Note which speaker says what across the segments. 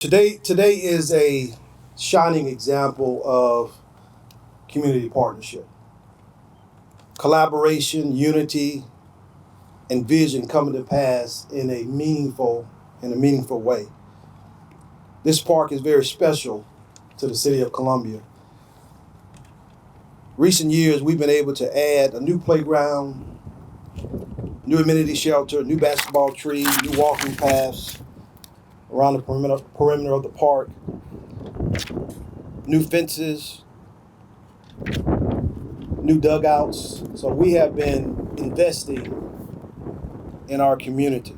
Speaker 1: Today is a shining example of community partnership, collaboration, unity, and vision coming to pass in a meaningful way. This park is very special to the city of Columbia. Recent years, we've been able to add a new playground, new amenity shelter, new basketball trees, new walking paths around the perimeter of the park, new fences, new dugouts. So we have been investing in our community.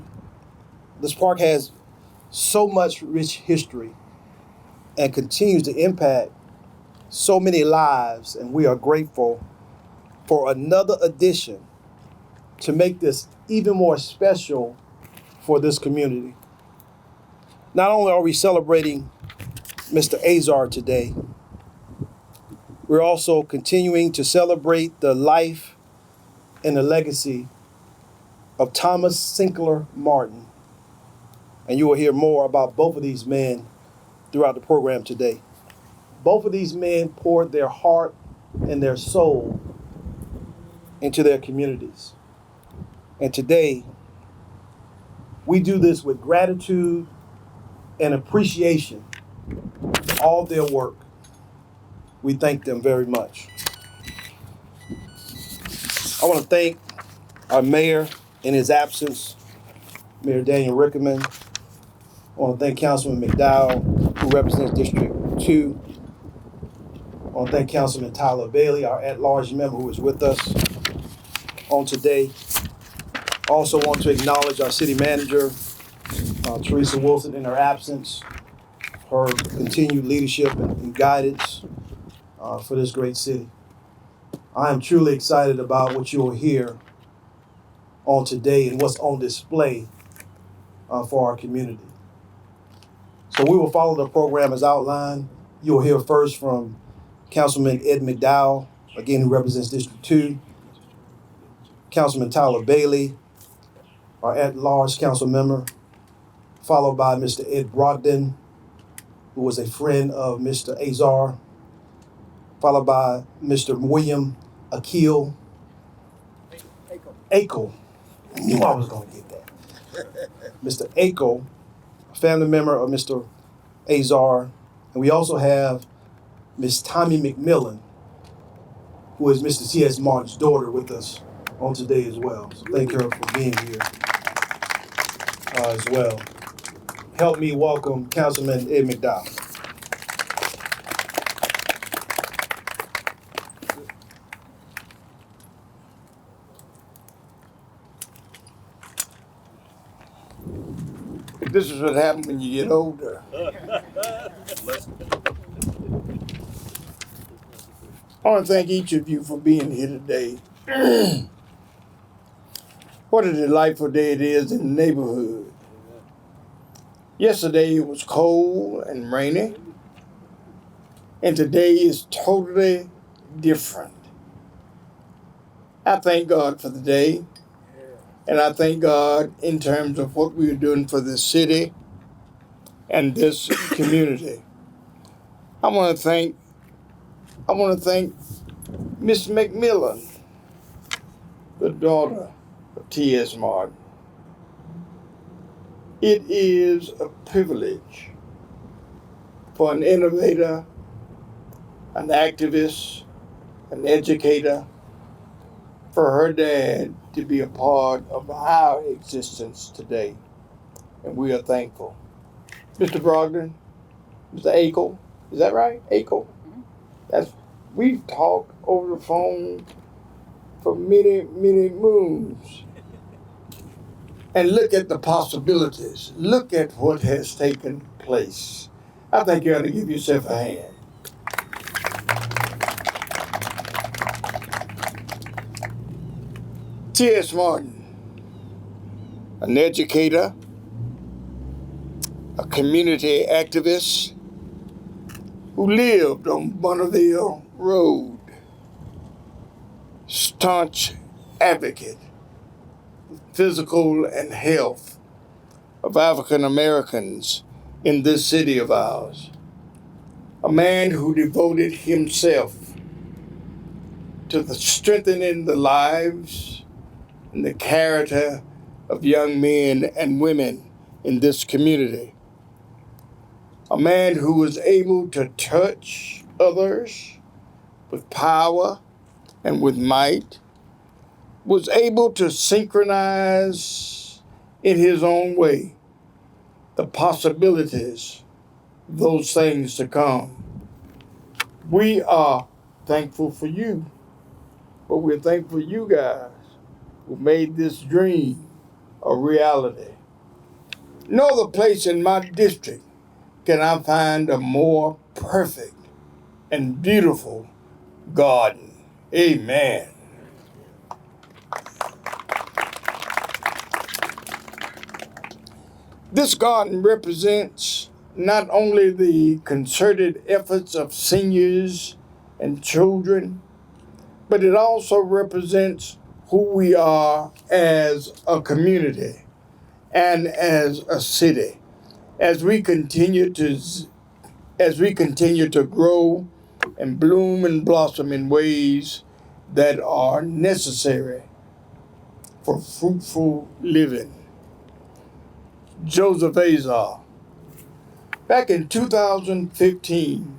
Speaker 1: This park has so much rich history and continues to impact so many lives, and we are grateful for another addition to make this even more special for this community. Not only are we celebrating Mr. Azar today, we're also continuing to celebrate the life and the legacy of Thomas Sinclair Martin. And you will hear more about both of these men throughout the program today. Both of these men poured their heart and their soul into their communities. And today, we do this with gratitude and appreciation for all their work. We thank them very much. I want to thank our mayor in his absence, Mayor Daniel Rickerman. I want to thank Councilman McDowell, who represents District 2. I want to thank Councilman Tyler Bailey, our at-large member who is with us on today. I also want to acknowledge our city manager, Teresa Wilson, in her absence, her continued leadership and guidance for this great city. I am truly excited about what you will hear on today and what's on display for our community. So we will follow the program as outlined. You'll hear first from Councilman Ed McDowell, again, who represents District 2, Councilman Tyler Bailey, our at-large council member, followed by Mr. Ed Brogdon, who was a friend of Mr. Azar, followed by Mr. William Akil Akel. I knew I was going to get that. Mr. Akel, a family member of Mr. Azar. And we also have Miss Tommy McMillan, who is Mr. T.S. Martin's daughter, with us on today as well. So thank her for being here as well. Help me welcome Councilman Ed McDowell.
Speaker 2: This is what happens when you get older. I want to thank each of you for being here today. What a delightful day it is in the neighborhood. Yesterday it was cold and rainy, and today is totally different. I thank God for the day, and I thank God in terms of what we are doing for this city and this community. I want to thank Miss McMillan, the daughter of T.S. Martin. It is a privilege for an innovator, an activist, an educator, for her dad to be a part of our existence today, and we are thankful. Mr. Brogdon, Mr. Akel, is that right? Akel? We've talked over the phone for many, many moons. And look at the possibilities. Look at what has taken place. I think you ought to give yourself a hand. T.S. Martin, an educator, a community activist who lived on Bonneville Road, staunch advocate of physical and health of African Americans in this city of ours. A man who devoted himself to the strengthening the lives and the character of young men and women in this community. A man who was able to touch others with power and with might, was able to synchronize in his own way the possibilities of those things to come. We are thankful for you, but we're thankful for you guys who made this dream a reality. No other place in my district can I find a more perfect and beautiful garden. Amen. This garden represents not only the concerted efforts of seniors and children, but it also represents who we are as a community and as a city. As we continue to grow and bloom and blossom in ways that are necessary for fruitful living. Joseph Azar. Back in 2015,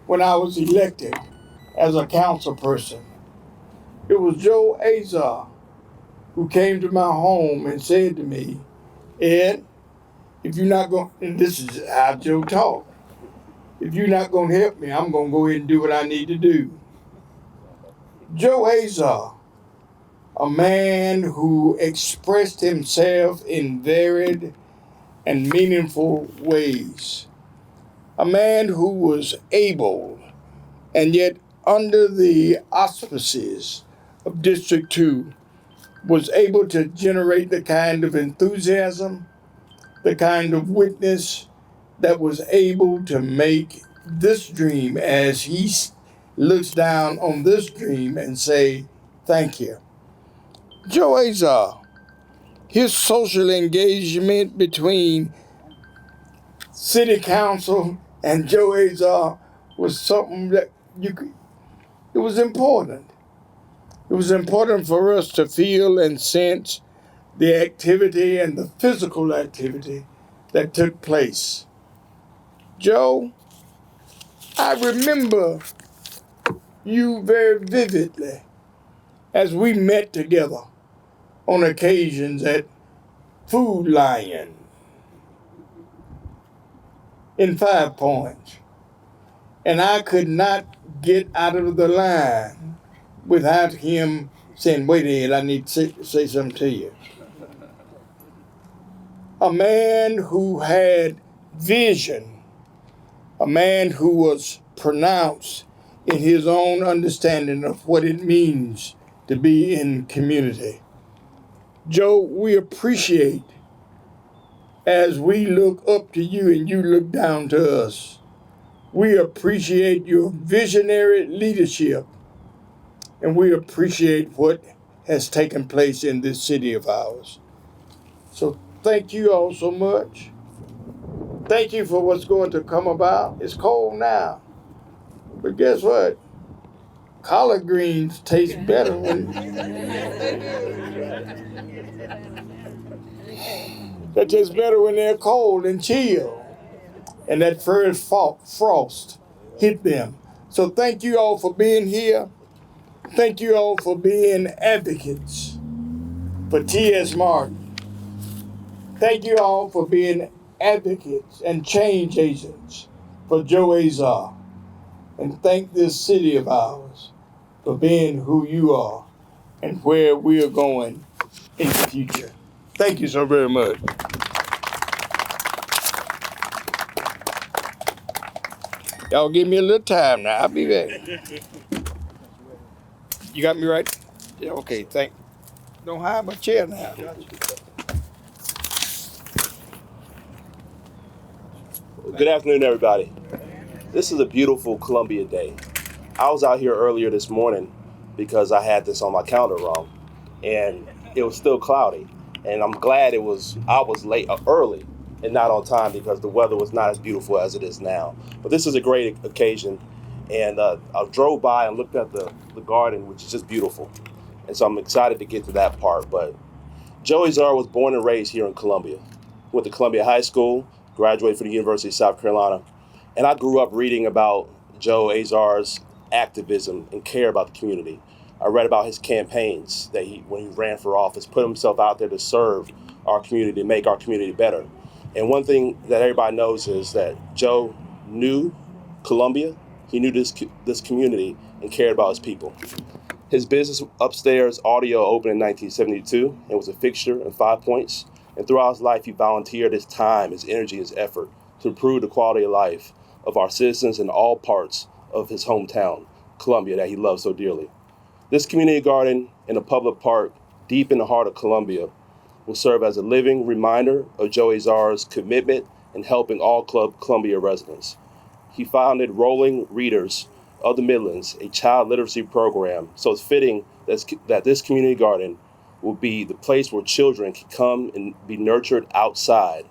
Speaker 2: when I was elected as a council person, it was Joe Azar who came to my home and said to me, Ed, if you're not going, and this is how Joe talked, if you're not going to help me, I'm going to go ahead and do what I need to do. Joe Azar, a man who expressed himself in varied and meaningful ways. A man who was able, and yet under the auspices of District 2, was able to generate the kind of enthusiasm, the kind of witness that was able to make this dream, as he looks down on this dream and say, thank you. Joe Azar, his social engagement between city council and Joe Azar was something that it was important. It was important for us to feel and sense the activity and the physical activity that took place. Joe, I remember you very vividly as we met together on occasions at Food Lion in 5 Points. And I could not get out of the line without him saying, wait Ed, I need to say something to you. A man who had vision, a man who was pronounced in his own understanding of what it means to be in community. Joe, we appreciate as we look up to you and you look down to us. We appreciate your visionary leadership, and we appreciate what has taken place in this city of ours. So thank you all so much. Thank you for what's going to come about. It's cold now, but guess what? Collard greens taste better when they taste better when they're cold and chill, and that first frost hit them. So thank you all for being here. Thank you all for being advocates for T.S. Martin. Thank you all for being advocates and change agents for Joe Azar. And thank this city of ours for being who you are and where we are going in the future. Thank you so very much. Y'all give me a little time now. I'll be back. You got me right? Yeah, okay, don't hide my chair now.
Speaker 3: Good afternoon, everybody. This is a beautiful Columbia day. I was out here earlier this morning because I had this on my calendar wrong, and it was still cloudy. And I'm glad I was late early and not on time because the weather was not as beautiful as it is now. But this is a great occasion, and I drove by and looked at the garden, which is just beautiful. And so I'm excited to get to that part. But Joe Azar was born and raised here in Columbia. Went to Columbia High School, graduated from the University of South Carolina, and I grew up reading about Joe Azar's activism and care about the community. I read about his campaigns that when he ran for office, put himself out there to serve our community, to make our community better. And one thing that everybody knows is that Joe knew Columbia, he knew this community, and cared about his people. His business, Upstairs Audio, opened in 1972 and was a fixture in 5 Points. And throughout his life, he volunteered his time, his energy, his effort to improve the quality of life of our citizens in all parts of his hometown, Columbia, that he loves so dearly. This community garden in a public park deep in the heart of Columbia will serve as a living reminder of Joe Azar's commitment in helping all Columbia residents. He founded Rolling Readers of the Midlands, a child literacy program, so it's fitting that this community garden will be the place where children can come and be nurtured outside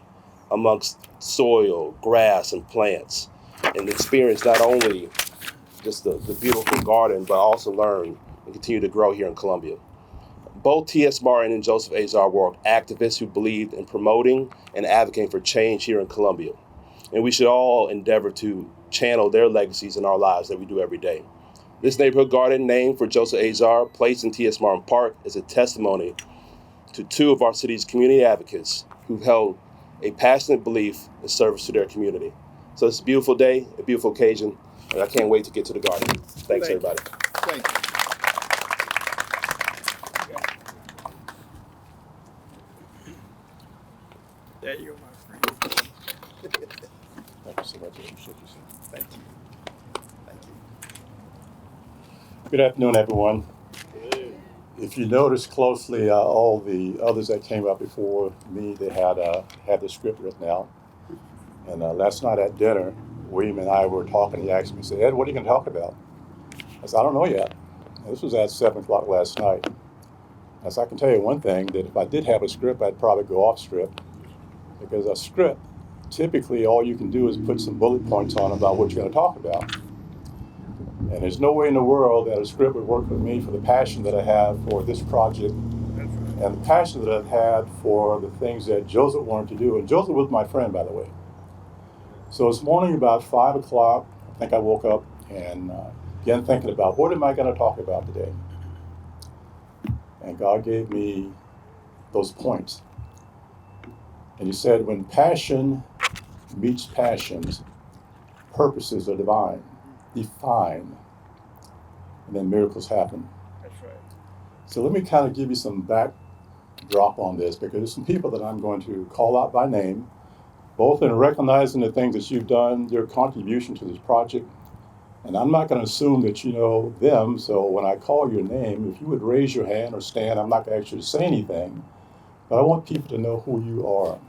Speaker 3: amongst soil, grass, and plants, and experience not only just the beautiful garden, but also learn and continue to grow here in Columbia. Both T.S. Martin and Joseph Azar were activists who believed in promoting and advocating for change here in Columbia. And we should all endeavor to channel their legacies in our lives that we do every day. This neighborhood garden, named for Joseph Azar, placed in T.S. Martin Park, is a testimony to two of our city's community advocates who held a passionate belief in service to their community. So it's a beautiful day, a beautiful occasion, and I can't wait to get to the garden. Thanks, everybody.
Speaker 2: Thank you. There you go, my friend.
Speaker 4: Thank you so much.
Speaker 2: Thank you. Thank you.
Speaker 4: Good afternoon, everyone. If you notice closely, all the others that came up before me, they had the script written out. And last night at dinner, William and I were talking. He asked me, he said, "Ed, what are you going to talk about?" I said, "I don't know yet." This was at 7 o'clock last night. As I can tell you one thing, that if I did have a script, I'd probably go off script. Because a script, typically all you can do is put some bullet points on about what you're going to talk about. And there's no way in the world that a script would work with me for the passion that I have for this project and the passion that I've had for the things that Joseph wanted to do. And Joseph was my friend, by the way. So this morning about 5 o'clock, I think I woke up and began thinking about what am I going to talk about today? And God gave me those points. And he said, when passion meets passions, purposes are defined, and then miracles happen.
Speaker 2: That's right.
Speaker 4: So let me kind of give you some backdrop on this, because there's some people that I'm going to call out by name, both in recognizing the things that you've done, your contribution to this project. And I'm not going to assume that you know them, so when I call your name, if you would raise your hand or stand, I'm not going to ask you to say anything, but I want people to know who you are.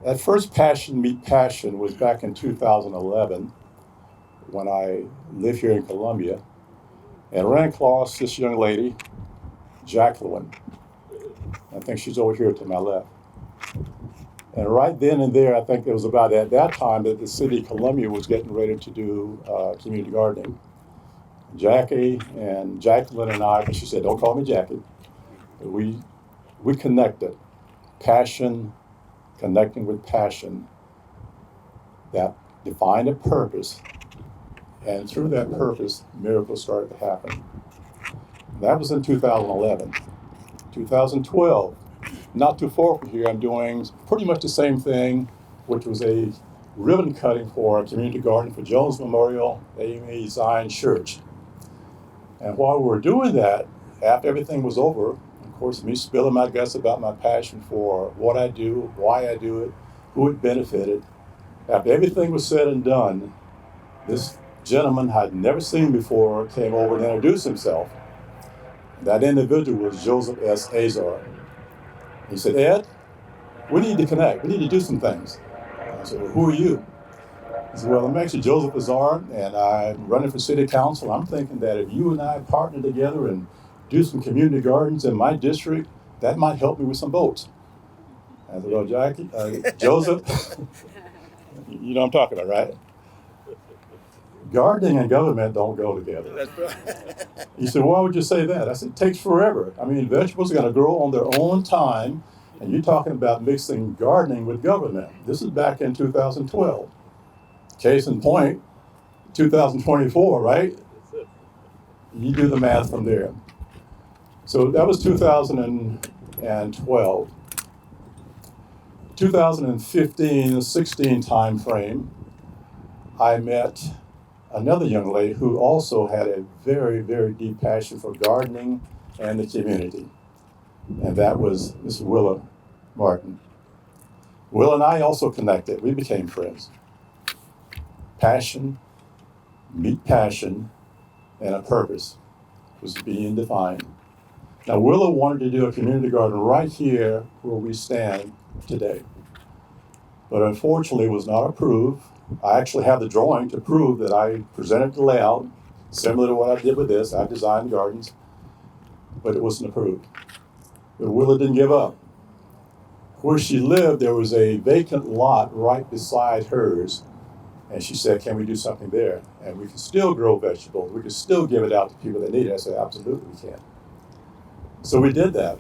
Speaker 4: That first passion meet passion was back in 2011 when I lived here in Columbia and ran across this young lady, Jacqueline. I think she's over here to my left. And right then and there, I think it was about at that time that the city of Columbia was getting ready to do community gardening. Jackie and Jacqueline and I, she said, "Don't call me Jackie." We connected. Passion, connecting with passion, that defined a purpose. And through that purpose, miracles started to happen. That was in 2011. 2012, not too far from here, I'm doing pretty much the same thing, which was a ribbon cutting for a community garden for Jones Memorial AME Zion Church. And while we were doing that, after everything was over, of course, me spilling my guts about my passion for what I do, why I do it, who it benefited. After everything was said and done, this gentleman I'd never seen before came over and introduced himself. That individual was Joseph S. Azar. He said, "Ed, we need to connect. We need to do some things." I said, "Well, who are you?" He said, "Well, I'm actually Joseph Azar, and I'm running for city council. I'm thinking that if you and I partner together and do some community gardens in my district, that might help me with some votes." I said, well, Jackie, Joseph, you know what I'm talking about, right? Gardening and government don't go together.
Speaker 1: That's right.
Speaker 4: He said, why would you say that? I said, it takes forever. I mean, vegetables are going to grow on their own time, and you're talking about mixing gardening with government. This is back in 2012. Case in point, 2024, right? You do the math from there. So that was 2012. 2015-16 time frame, I met another young lady who also had a very, very deep passion for gardening and the community. And that was Miss Willa Martin. Will and I also connected. We became friends. Passion, meet passion, and a purpose was being defined. Now, Willa wanted to do a community garden right here where we stand today, but unfortunately it was not approved. I actually have the drawing to prove that I presented the layout, similar to what I did with this. I designed gardens, but it wasn't approved. But Willa didn't give up. Where she lived, there was a vacant lot right beside hers, and she said, can we do something there? And we can still grow vegetables. We can still give it out to people that need it. I said, absolutely we can. So we did that.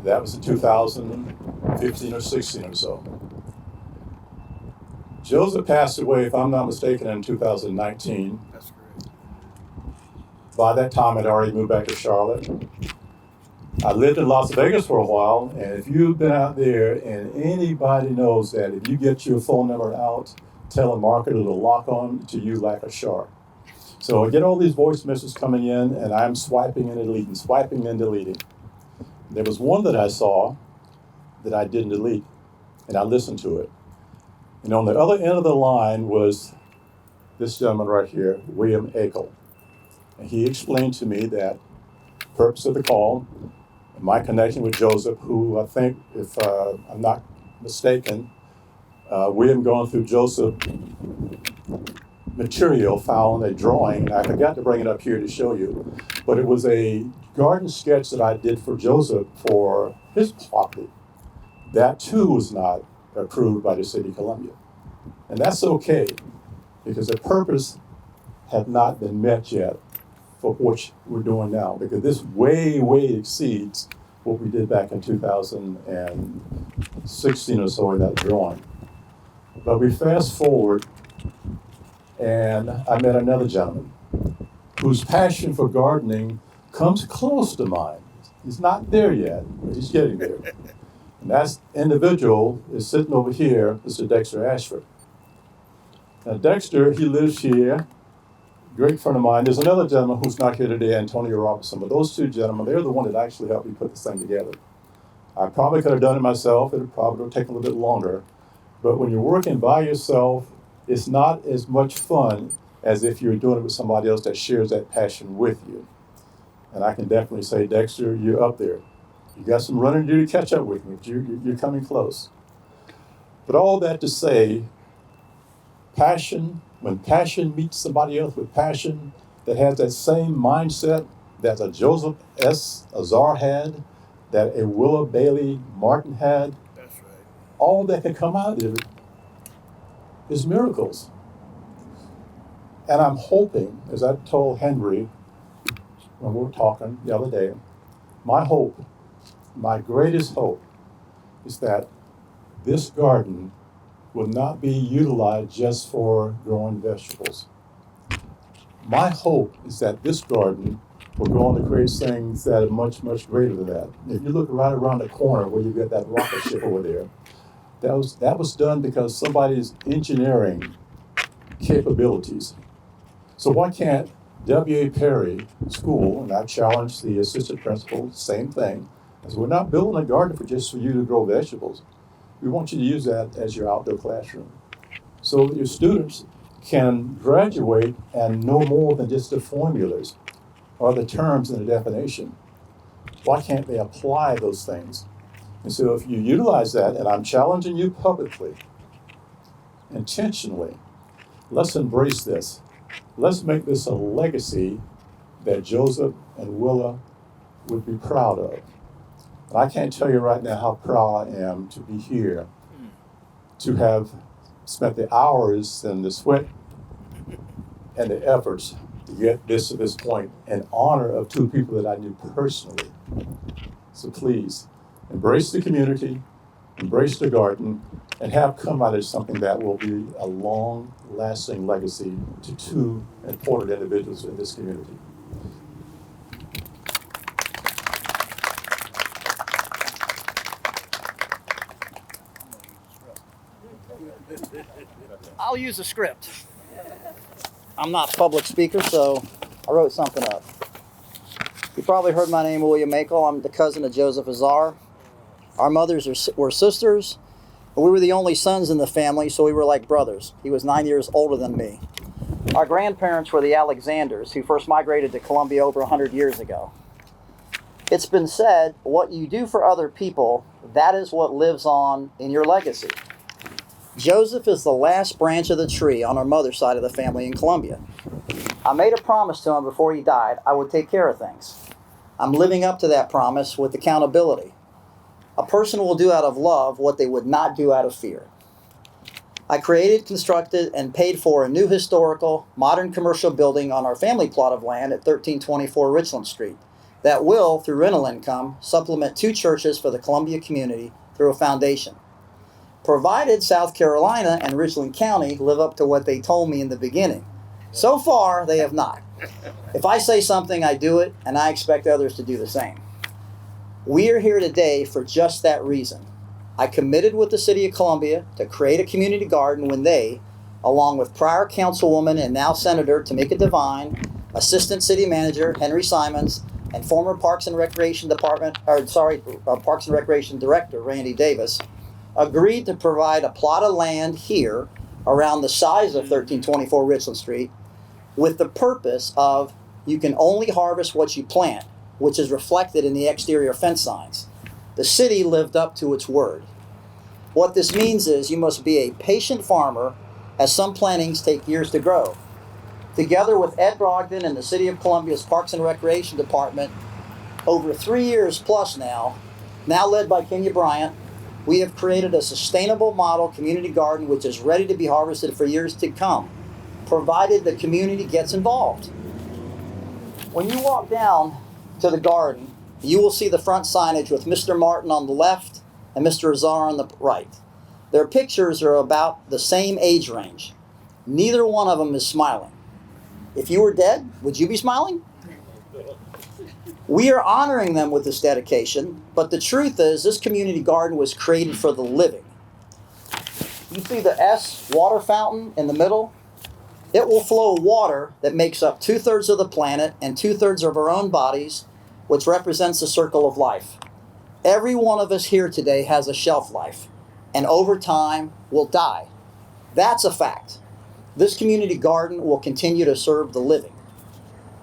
Speaker 4: That was in 2015 or 16 or so. Joseph passed away, if I'm not mistaken, in 2019.
Speaker 1: That's great.
Speaker 4: By that time, I'd already moved back to Charlotte. I lived in Las Vegas for a while, and if you've been out there and anybody knows that if you get your phone number out, tell a marketer to lock on to you like a shark. So I get all these voice messages coming in, and I'm swiping and deleting, swiping and deleting. There was one that I saw that I didn't delete, and I listened to it. And on the other end of the line was this gentleman right here, William Akel. And he explained to me that purpose of the call, my connection with Joseph, who I think, if I'm not mistaken, William going through Joseph material found a drawing, and I forgot to bring it up here to show you, but it was a garden sketch that I did for Joseph for his property. That too was not approved by the city of Columbia. And that's okay, because the purpose had not been met yet for what we're doing now, because this way, way exceeds what we did back in 2016 or so in that drawing. But we fast forward, and I met another gentleman whose passion for gardening comes close to mine. He's not there yet, but he's getting there. And that individual is sitting over here, Mr. Dexter Ashford. Now Dexter, he lives here, great friend of mine. There's another gentleman who's not here today, Antonio Robinson, but those two gentlemen, they're the one that actually helped me put this thing together. I probably could have done it myself. It probably would take a little bit longer. But when you're working by yourself, it's not as much fun as if you're doing it with somebody else that shares that passion with you. And I can definitely say, Dexter, you're up there. You got some running to do to catch up with me, but you're coming close. But all that to say, passion, when passion meets somebody else with passion that has that same mindset that a Joseph S. Azar had, that a Willa Bailey Martin had,
Speaker 1: That's right.
Speaker 4: all that can come out of it is miracles. And I'm hoping, as I told Henry when we were talking the other day, my hope, my greatest hope, is that this garden will not be utilized just for growing vegetables. My hope is that this garden will go on to create things that are much, much greater than that. If you look right around the corner where you've got that rocket ship over there, that was done because somebody's engineering capabilities. So why can't W.A. Perry School, and I've challenged the assistant principal, same thing, I said, we're not building a garden just for you to grow vegetables. We want you to use that as your outdoor classroom, so that your students can graduate and know more than just the formulas or the terms and the definition. Why can't they apply those things? And so if you utilize that, and I'm challenging you publicly, intentionally, let's embrace this. Let's make this a legacy that Joseph and Willa would be proud of. And I can't tell you right now how proud I am to be here, to have spent the hours and the sweat and the efforts to get this to this point in honor of two people that I knew personally. So please, embrace the community, embrace the garden, and have come out as something that will be a long-lasting legacy to two important individuals in this community.
Speaker 5: I'll use a script. I'm not a public speaker, so I wrote something up. You probably heard my name, William Makel. I'm the cousin of Joseph Azar. Our mothers were sisters, and we were the only sons in the family, so we were like brothers. He was 9 years older than me. Our grandparents were the Alexanders, who first migrated to Columbia over 100 years ago. It's been said, what you do for other people, that is what lives on in your legacy. Joseph is the last branch of the tree on our mother's side of the family in Columbia. I made a promise to him before he died I would take care of things. I'm living up to that promise with accountability. A person will do out of love what they would not do out of fear. I created, constructed, and paid for a new historical, modern commercial building on our family plot of land at 1324 Richland Street that will, through rental income, supplement 2 churches for the Columbia community through a foundation. Provided South Carolina and Richland County live up to what they told me in the beginning. So far, they have not. If I say something, I do it, and I expect others to do the same. We are here today for just that reason. I committed with the City of Columbia to create a community garden when they, along with prior councilwoman and now Senator Tamika Devine, Assistant City Manager Henry Simons, and former Parks and Recreation Parks and Recreation Director Randy Davis, agreed to provide a plot of land here around the size of 1324 Richland Street with the purpose of you can only harvest what you plant, which is reflected in the exterior fence signs. The city lived up to its word. What this means is you must be a patient farmer, as some plantings take years to grow. Together with Ed Brogdon and the City of Columbia's Parks and Recreation Department, over 3 years plus now led by Kenya Bryant, we have created a sustainable model community garden which is ready to be harvested for years to come, provided the community gets involved. When you walk down to the garden, you will see the front signage with Mr. Martin on the left and Mr. Azar on the right. Their pictures are about the same age range. Neither one of them is smiling. If you were dead, would you be smiling? We are honoring them with this dedication, but the truth is this community garden was created for the living. You see the S water fountain in the middle? It will flow water that makes up 2/3 of the planet and 2/3 of our own bodies, which represents the circle of life. Every one of us here today has a shelf life, and over time will die. That's a fact. This community garden will continue to serve the living.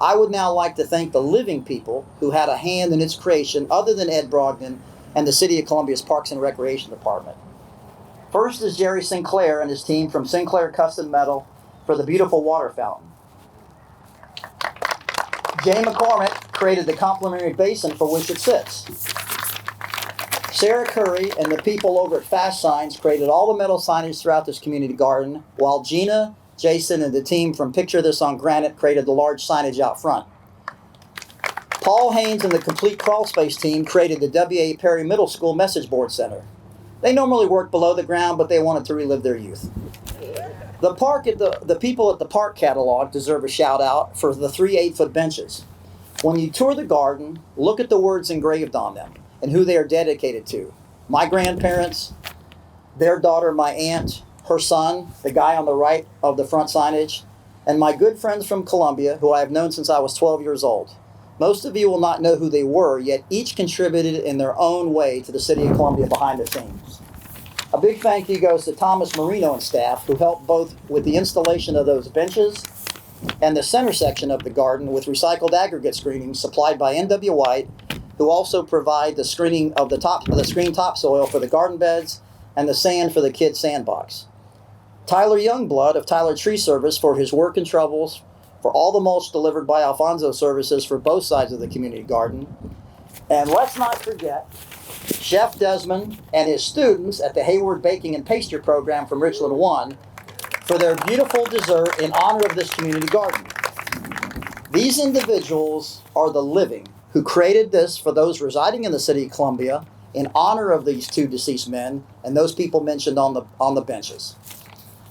Speaker 5: I would now like to thank the living people who had a hand in its creation other than Ed Brogdon and the City of Columbia's Parks and Recreation Department. First is Jerry Sinclair and his team from Sinclair Custom Metal for the beautiful water fountain. Jay McCormick created the complimentary basin for which it sits. Sarah Curry and the people over at Fast Signs created all the metal signage throughout this community garden, while Gina, Jason, and the team from Picture This on Granite created the large signage out front. Paul Haynes and the Complete Crawl Space team created the W.A. Perry Middle School Message Board Center. They normally work below the ground, but they wanted to relive their youth. The people at the park catalog deserve a shout out for the 3 8-foot benches. When you tour the garden, look at the words engraved on them and who they are dedicated to. My grandparents, their daughter, my aunt, her son, the guy on the right of the front signage, and my good friends from Columbia, who I have known since I was 12 years old. Most of you will not know who they were, yet each contributed in their own way to the City of Columbia behind the scenes. A big thank you goes to Thomas Marino and staff, who helped both with the installation of those benches and the center section of the garden with recycled aggregate screening supplied by N.W. White, who also provide the screening of the screen topsoil for the garden beds and the sand for the kids' sandbox. Tyler Youngblood of Tyler Tree Service for his work and troubles, for all the mulch delivered by Alfonso Services for both sides of the community garden, And let's not forget Chef Desmond and his students at the Hayward Baking and Pastry Program from Richland 1 for their beautiful dessert in honor of this community garden. These individuals are the living who created this for those residing in the city of Columbia in honor of these two deceased men and those people mentioned on the benches.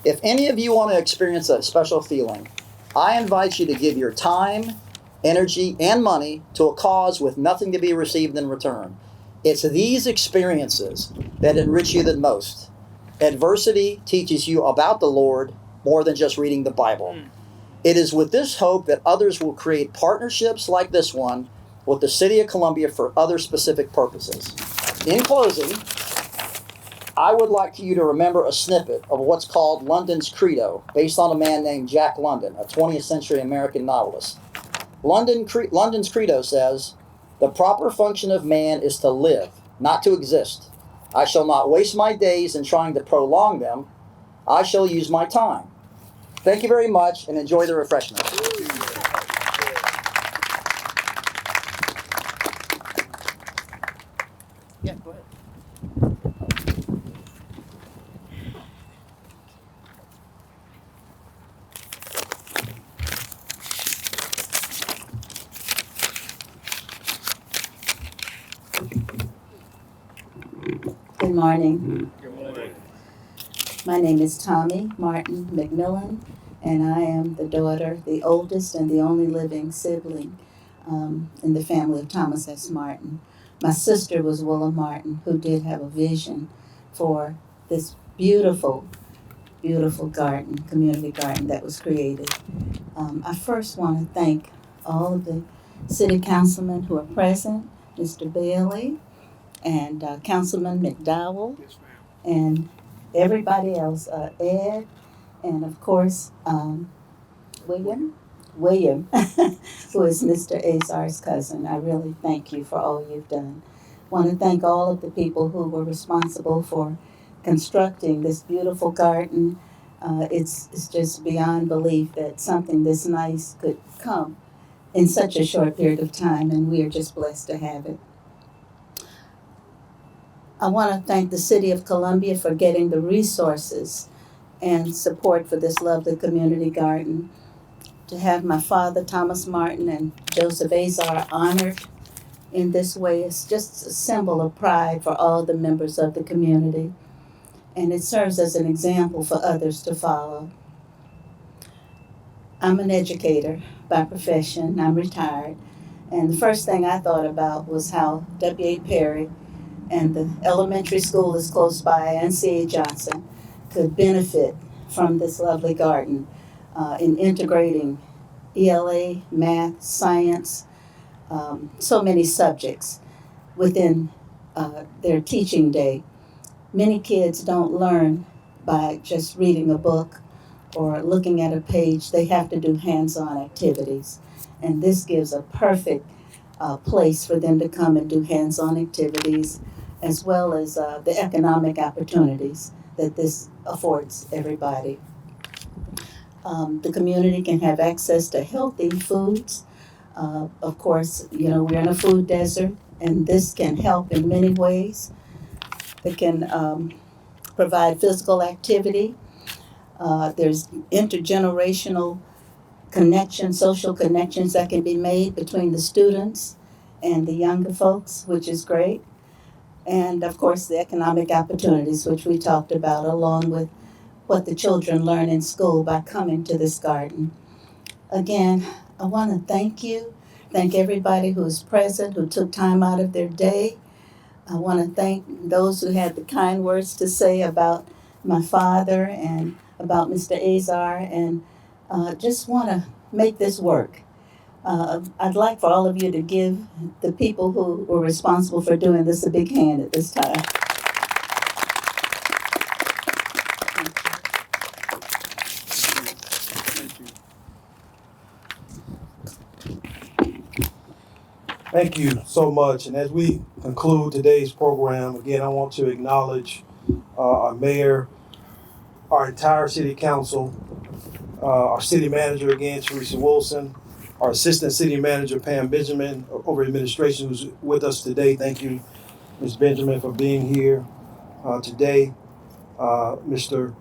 Speaker 5: If any of you want to experience a special feeling, I invite you to give your time, energy, and money to a cause with nothing to be received in return. It's these experiences that enrich you the most. Adversity teaches you about the Lord more than just reading the Bible. It is with this hope that others will create partnerships like this one with the City of Columbia for other specific purposes. In closing, I would like you to remember a snippet of what's called London's Credo, based on a man named Jack London, a 20th century American novelist. London's Credo says, "The proper function of man is to live, not to exist. I shall not waste my days in trying to prolong them. I shall use my time." Thank you very much and enjoy the refreshments. Yeah, go ahead.
Speaker 6: Good morning. Good morning. My name is Tommy Martin McMillan, and I am the daughter, the oldest and the only living sibling in the family of Thomas S. Martin. My sister was Willa Martin, who did have a vision for this beautiful, beautiful garden, community garden that was created. I first want to thank all of the city councilmen who are present, Mr. Bailey, and Councilman McDowell, and everybody else, Ed, and of course, William, who is Mr. Azar's cousin. I really thank you for all you've done. I want to thank all of the people who were responsible for constructing this beautiful garden. It's just beyond belief that something this nice could come in such a short period of time, and we are just blessed to have it. I want to thank the City of Columbia for getting the resources and support for this lovely community garden. To have my father, Thomas Martin, and Joseph Azar honored in this way is just a symbol of pride for all the members of the community, and it serves as an example for others to follow. I'm an educator by profession. I'm retired, and the first thing I thought about was how W.A. Perry and the elementary school is close by, and C.A. Johnson, could benefit from this lovely garden in integrating ELA, math, science, so many subjects within their teaching day. Many kids don't learn by just reading a book or looking at a page. They have to do hands-on activities, and this gives a perfect place for them to come and do hands-on activities, as well as the economic opportunities that this affords everybody. The community can have access to healthy foods. Of course, we're in a food desert, and this can help in many ways. It can provide physical activity. There's intergenerational connections, social connections that can be made between the students and the younger folks, which is great. And of course, the economic opportunities, which we talked about, along with what the children learn in school by coming to this garden. Again, I want to thank everybody who is present, who took time out of their day. I want to thank those who had the kind words to say about my father and about Mr. Azar, and just want to make this work. I'd like for all of you to give the people who were responsible for doing this a big hand at this time.
Speaker 1: Thank you so much. And as we conclude today's program, again, I want to acknowledge our mayor, our entire city council, our city manager, again, Teresa Wilson, our Assistant City Manager, Pam Benjamin, over administration, who's with us today. Thank you, Ms. Benjamin, for being here today. Mr.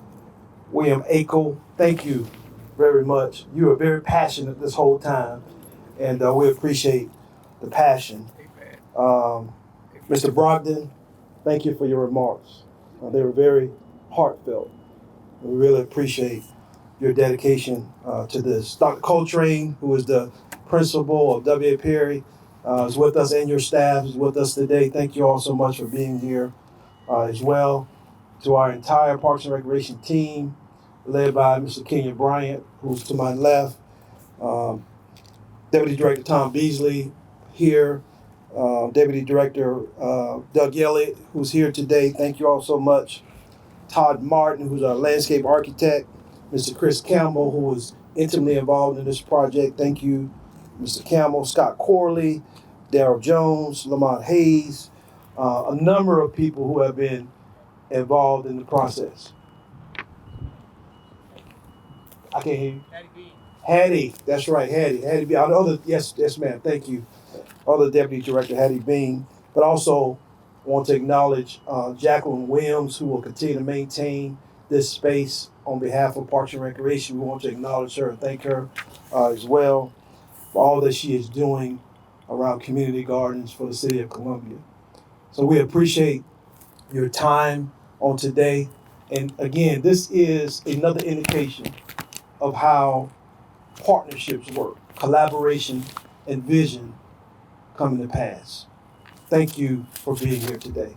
Speaker 1: William Akel, thank you very much. You were very passionate this whole time, and we appreciate the passion. Mr. Brogdon, thank you for your remarks. They were very heartfelt. We really appreciate your dedication to this. Dr. Coltrane, who is the principal of W.A. Perry, is with us, and your staff is with us today. Thank you all so much for being here as well. To our entire Parks and Recreation team, led by Mr. Kenya Bryant, who's to my left, Deputy Director Tom Beasley here, Deputy Director Doug Elliott, who's here today. Thank you all so much. Todd Martin, who's our landscape architect, Mr. Chris Campbell, who was intimately involved in this project. Thank you, Mr. Campbell. Scott Corley, Darrell Jones, Lamont Hayes, a number of people who have been involved in the process. I can't hear you. Hattie, that's right, Hattie. Hattie Bean. Yes, ma'am. Thank you. Other Deputy Director Hattie Bean, but also want to acknowledge Jacqueline Williams, who will continue to maintain this space on behalf of Parks and Recreation. We want to acknowledge her and thank her as well for all that she is doing around community gardens for the city of Columbia. So we appreciate your time on today. And again, this is another indication of how partnerships work, collaboration and vision come to pass. Thank you for being here today.